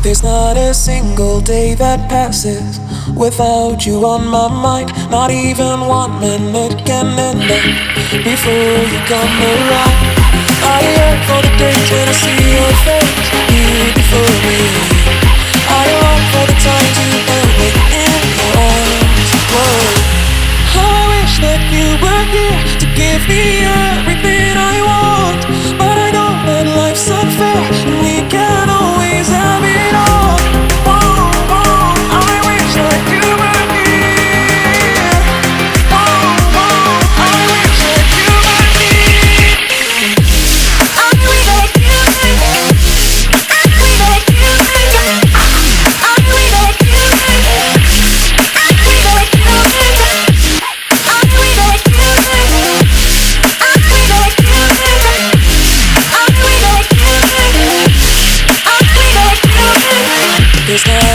There's not a single day that passes without you on my mind. Not even 1 minute can end up before you come around. I yearn for the days when I see your face here before me. I long for the times you held me in your arms. Whoa. How I wish that you were here to give me everything I want. But I know that life's unfair and we can't always have it all. Whoa, whoa, I wish that you were here. Whoa, whoa, I wish that you were here. I wish that you were here. I wish that you were here. I wish that you were here. I wish that you were here. I wish that you were here. I wish that you were here. I wish that you were here. I wish that you were here. There's not